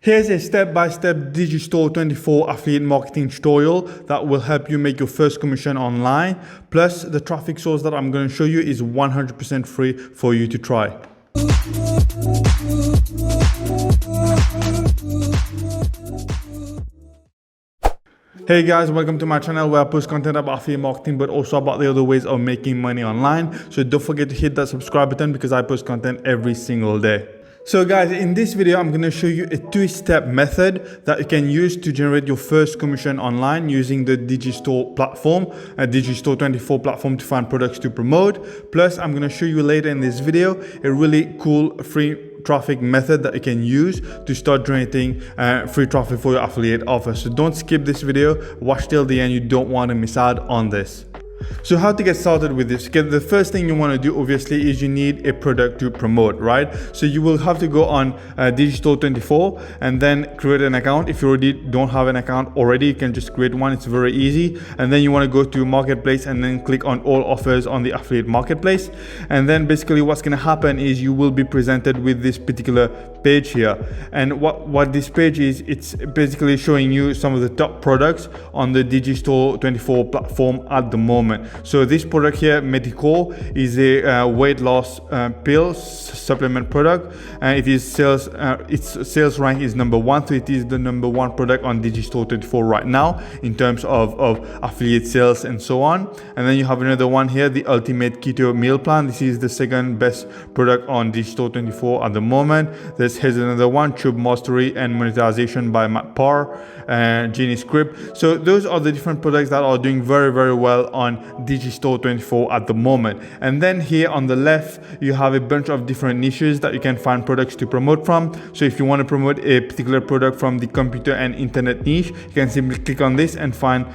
Here's a step-by-step Digistore24 affiliate marketing tutorial that will help you make your first commission online. Plus, the traffic source that I'm going to show you is 100% free for you to try. Hey guys, welcome to my channel where I post content about affiliate marketing but also about the other ways of making money online. So don't forget to hit that subscribe button because I post content every single day. So guys, in this video, I'm going to show you a two-step method that you can use to generate your first commission online using the Digistore platform, a Digistore24 platform to find products to promote. Plus, I'm going to show you later in this video a really cool free traffic method that you can use to start generating free traffic for your affiliate offer. So don't skip this video, watch till the end, you don't want to miss out on this. So how to get started with this? Okay, the first thing you want to do obviously is you need a product to promote, right? So you will have to go on Digistore24 and then create an account. If you already don't have an account already, you can just create one. It's very easy. And then you want to go to marketplace and then click on all offers on the affiliate marketplace. And then basically what's going to happen is you will be presented with this particular page here. And what this page is, it's basically showing you some of the top products on the Digistore24 platform at the moment. So this product here, Medicore, is a weight loss pill supplement product, and its sales rank is #1. So it is the #1 product on Digistore24 right now in terms of affiliate sales and so on. And then you have another one here, the Ultimate Keto Meal Plan. This is the second best product on Digistore24 at the moment. Here's another one, Tube Mastery and Monetization by Matt Parr and Genie Script. So those are the different products that are doing very well on Digistore24 at the moment. And then here on the left, you have a bunch of different niches that you can find products to promote from. So if you want to promote a particular product from the computer and internet niche, you can simply click on this and find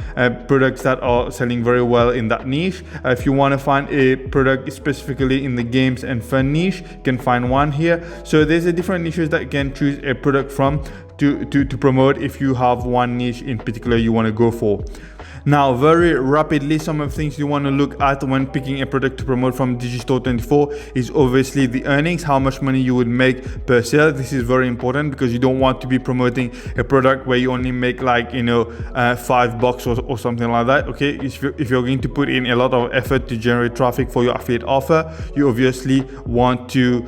products that are selling very well in that niche. If you want to find a product specifically in the games and fun niche, you can find one here. So there's a different niches that you can choose a product from to promote if you have one niche in particular you want to go for. Now, very rapidly, some of the things you want to look at when picking a product to promote from Digistore24 is obviously the earnings, how much money you would make per sale. This is very important because you don't want to be promoting a product where you only make like, $5 or something like that. Okay, if you're going to put in a lot of effort to generate traffic for your affiliate offer, you obviously want to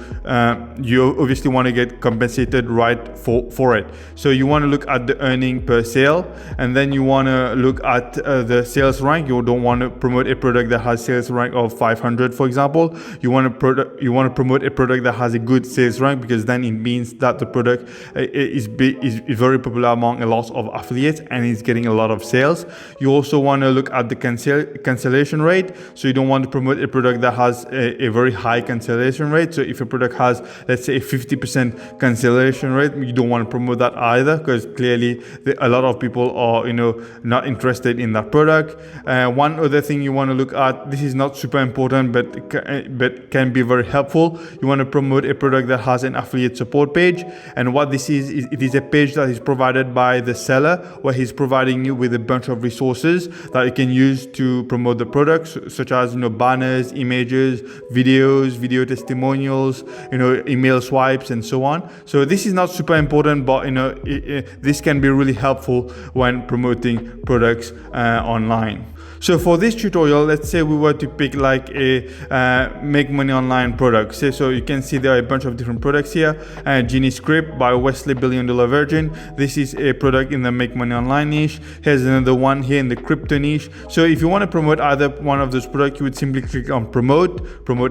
get compensated right for it. So you want to look at the earning per sale, and then you want to look at the sales rank. You don't want to promote a product that has sales rank of 500, for example. You want to promote a product that has a good sales rank, because then it means that the product is very popular among a lot of affiliates and is getting a lot of sales. You also want to look at the cancellation rate. So you don't want to promote a product that has a very high cancellation rate. So if a product has, let's say, a 50% cancellation rate, you don't want to promote that either, because clearly a lot of people are not interested in that product. One other thing you want to look at, this is not super important but can be very helpful. You want to promote a product that has an affiliate support page, and what this is it is a page that is provided by the seller where he's providing you with a bunch of resources that you can use to promote the products, such as banners, images, videos, video testimonials, email swipes and so on. So this is not super important, but this can be really helpful when promoting products online. So for this tutorial, let's say we were to pick like a make money online product. So you can see there are a bunch of different products here. Genie Script by Wesley $1 Billion Virgin. This is a product in the make money online niche. Here's another one here in the crypto niche. So if you want to promote either one of those products, you would simply click on promote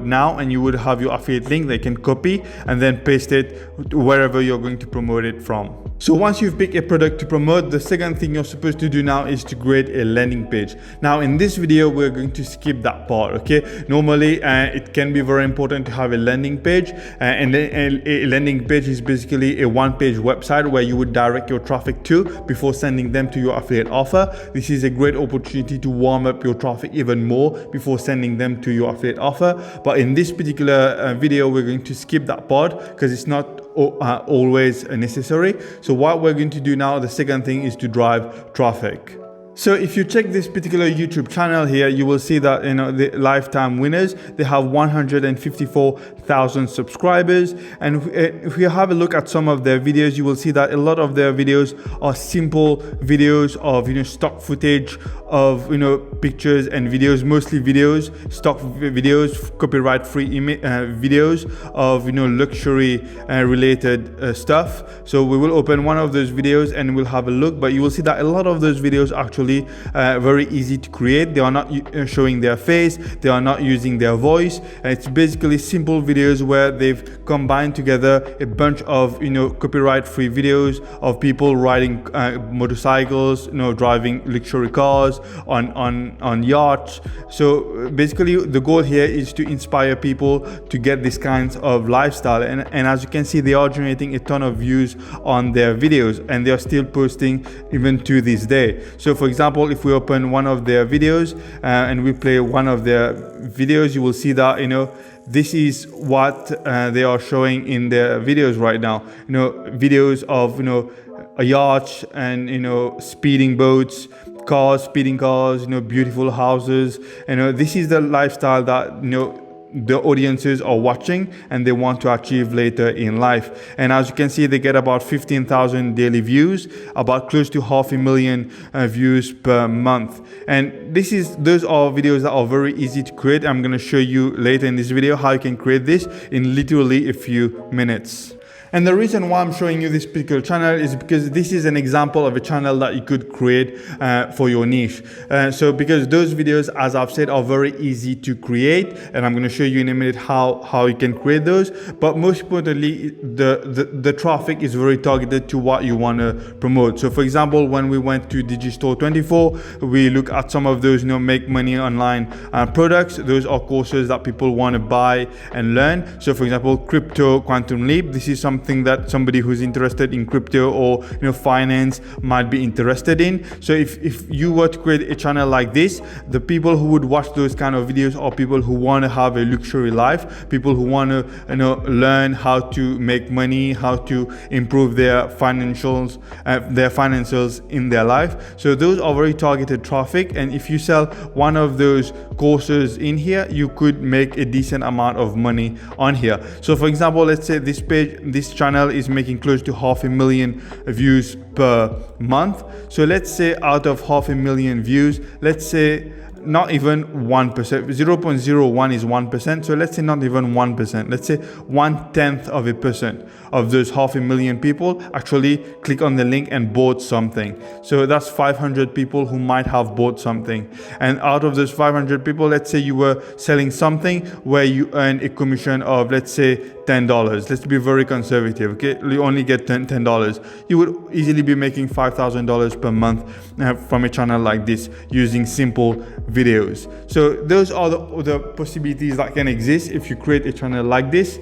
now, and you would have your affiliate link that you can copy and then paste it wherever you're going to promote it from. So once you've picked a product to promote, the second thing you're supposed to do now is to create a landing page. Now in this video, we're going to skip that part, okay? Normally, it can be very important to have a landing page, and a landing page is basically a one-page website where you would direct your traffic to before sending them to your affiliate offer. This is a great opportunity to warm up your traffic even more before sending them to your affiliate offer. But in this particular video, we're going to skip that part because it's not always necessary. So what we're going to do now, the second thing, is to drive traffic. So if you check this particular YouTube channel here, you will see that the lifetime winners, they have 154,000 subscribers. And if you have a look at some of their videos, you will see that a lot of their videos are simple videos of stock footage of pictures and videos, mostly videos, stock videos, copyright free videos of luxury related stuff. So we will open one of those videos and we'll have a look, but you will see that a lot of those videos are actually very easy to create. They are not showing their face, they are not using their voice. It's basically simple videos where they've combined together a bunch of copyright free videos of people riding motorcycles, driving luxury cars on yachts. So basically the goal here is to inspire people to get this kinds of lifestyle, and as you can see, they are generating a ton of views on their videos, and they are still posting even to this day. So for example, if we open one of their videos and we play one of their videos, you will see that this is what they are showing in their videos right now. Videos of a yacht and speeding boats, speeding cars, beautiful houses. This is the lifestyle that the audiences are watching and they want to achieve later in life. And as you can see, they get about 15,000 daily views, about close to 500,000 views per month. And those are videos that are very easy to create. I'm going to show you later in this video how you can create this in literally a few minutes. And the reason why I'm showing you this particular channel is because this is an example of a channel that you could create for your niche. So because those videos, as I've said, are very easy to create, and I'm going to show you in a minute how you can create those. But most importantly, the traffic is very targeted to what you want to promote. So for example, when we went to Digistore24, we look at some of those make money online products. Those are courses that people want to buy and learn. So for example, crypto quantum leap. This is something that somebody who's interested in crypto or finance might be interested in. So if you were to create a channel like this, the people who would watch those kind of videos are people who want to have a luxury life, people who want to learn how to make money, how to improve their finances in their life. So those are very targeted traffic, and if you sell one of those courses in here, you could make a decent amount of money on here. So for example, let's say this channel is making close to 500,000 views per month. So let's say out of 500,000 views, let's say not even 1%, 0.01 is 1%. So let's say not even 1%, let's say 0.1% of those 500,000 people actually click on the link and bought something. So that's 500 people who might have bought something. And out of those 500 people, let's say you were selling something where you earn a commission of, let's say, $10. Let's be very conservative, okay? You only get $10. You would easily be making $5,000 per month from a channel like this using simple videos. So those are the possibilities that can exist if you create a channel like this,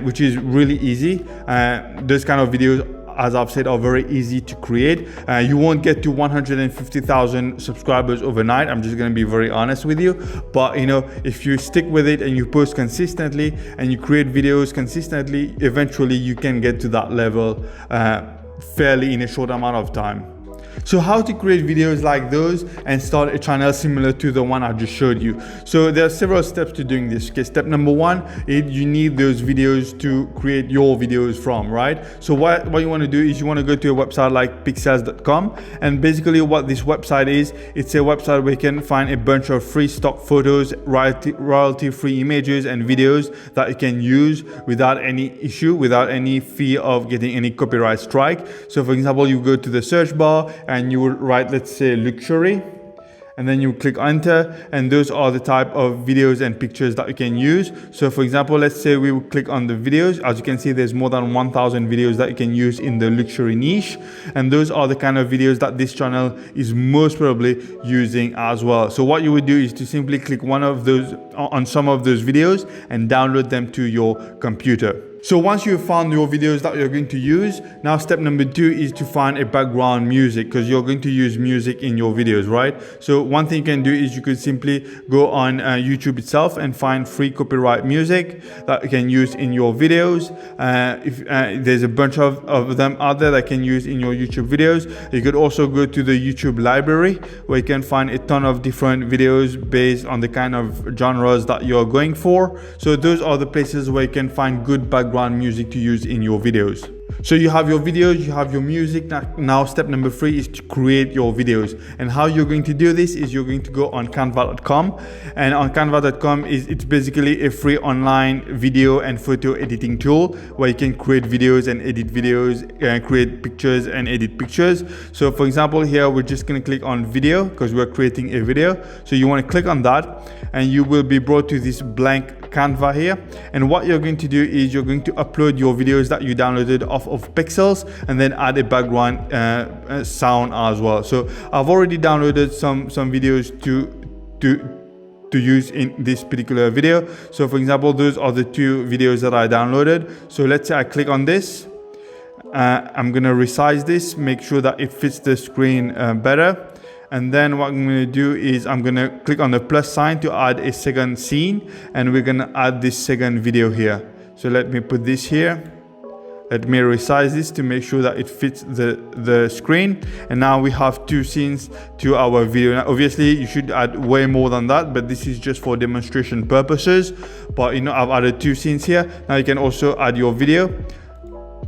which is really easy. Those kind of videos, as I've said, are very easy to create. You won't get to 150,000 subscribers overnight. I'm just going to be very honest with you. But if you stick with it and you post consistently and you create videos consistently, eventually you can get to that level fairly in a short amount of time. So how to create videos like those and start a channel similar to the one I just showed you. So there are several steps to doing this. Okay, step number one is you need those videos to create your videos from, right? So what you want to do is you want to go to a website like pixels.com, and basically what this website is, it's a website where you can find a bunch of free stock photos, royalty-free images and videos that you can use without any issue, without any fear of getting any copyright strike. So for example, you go to the search bar and you will write, let's say, luxury, and then you click enter, and those are the type of videos and pictures that you can use. So for example, let's say we will click on the videos. As you can see, there's more than 1,000 videos that you can use in the luxury niche, and those are the kind of videos that this channel is most probably using as well. So what you would do is to simply click one of those on some of those videos and download them to your computer. So once you've found your videos that you're going to use, now step number 2 is to find a background music, because you're going to use music in your videos, right? So one thing you can do is you could simply go on YouTube itself and find free copyright music that you can use in your videos. If there's a bunch of them out there that can use in your YouTube videos. You could also go to the YouTube library where you can find a ton of different videos based on the kind of genres that you're going for. So those are the places where you can find good background music to use in your videos. So you have your videos, you have your music. Now step number 3 is to create your videos. And how you're going to do this is you're going to go on canva.com, and on canva.com it's basically a free online video and photo editing tool where you can create videos and edit videos, create pictures and edit pictures. So for example, here we're just going to click on video because we're creating a video. So you want to click on that and you will be brought to this blank Canva here. And what you're going to do is you're going to upload your videos that you downloaded off of Pixels and then add a background sound as well. So I've already downloaded some videos to use in this particular video. So for example, those are the 2 videos that I downloaded. So let's say I click on this. I'm gonna resize this, make sure that it fits the screen better. And then what I'm going to do is I'm going to click on the plus sign to add a second scene, and we're going to add this second video here. So let me put this here. Let me resize this to make sure that it fits the screen. And now we have 2 scenes to our video. Now, obviously you should add way more than that, but this is just for demonstration purposes. But I've added 2 scenes here. Now you can also add your video.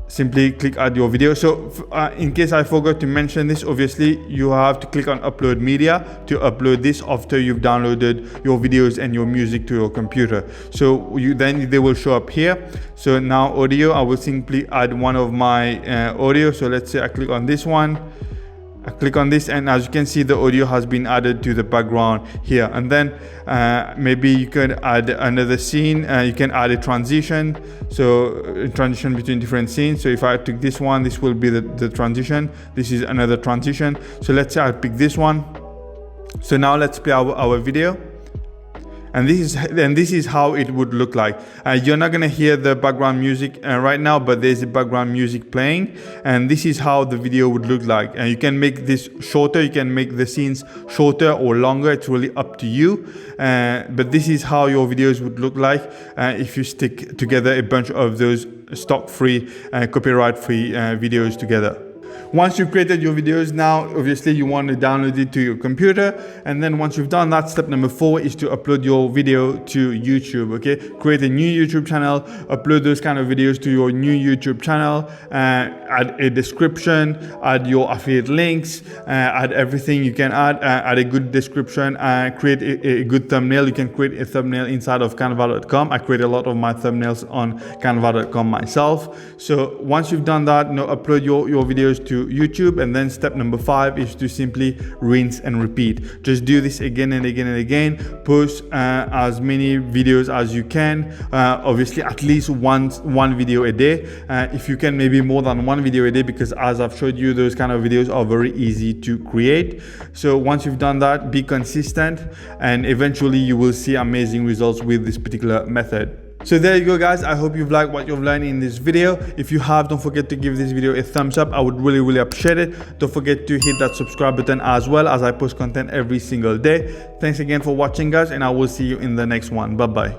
Simply click add your video. So in case I forgot to mention this, obviously you have to click on upload media to upload this after you've downloaded your videos and your music to your computer. So then they will show up here. So now audio, I will simply add one of my audio. So let's say I click on this one. I click on this, and as you can see, the audio has been added to the background here. And then maybe you could add another scene. You can add a transition, so a transition between different scenes. So if I took this one, this will be the transition. This is another transition. So let's say I pick this one. So now let's play our video. And this is how it would look like. You're not gonna hear the background music right now, but there's a background music playing, and this is how the video would look like. And you can make this shorter, you can make the scenes shorter or longer, it's really up to you. But this is how your videos would look like if you stick together a bunch of those stock free, copyright free videos together. Once you've created your videos, now obviously you want to download it to your computer, and then once you've done that, step number 4 is to upload your video to YouTube. Okay, create a new YouTube channel, upload those kind of videos to your new YouTube channel, add a description, add your affiliate links, add everything you can add a good description, create a good thumbnail. You can create a thumbnail inside of canva.com. I create a lot of my thumbnails on canva.com myself. So once you've done that, upload your videos to YouTube, and then step number 5 is to simply rinse and repeat. Just do this again and again and again. Post as many videos as you can. Obviously at least one video a day. If you can, maybe more than one video a day, because as I've showed you, those kind of videos are very easy to create. So once you've done that, be consistent, and eventually you will see amazing results with this particular method. So there you go, guys. I hope you've liked what you've learned in this video. If you have, don't forget to give this video a thumbs up. I would really appreciate it. Don't forget to hit that subscribe button as well, as I post content every single day. Thanks again for watching, guys, and I will see you in the next one. Bye bye.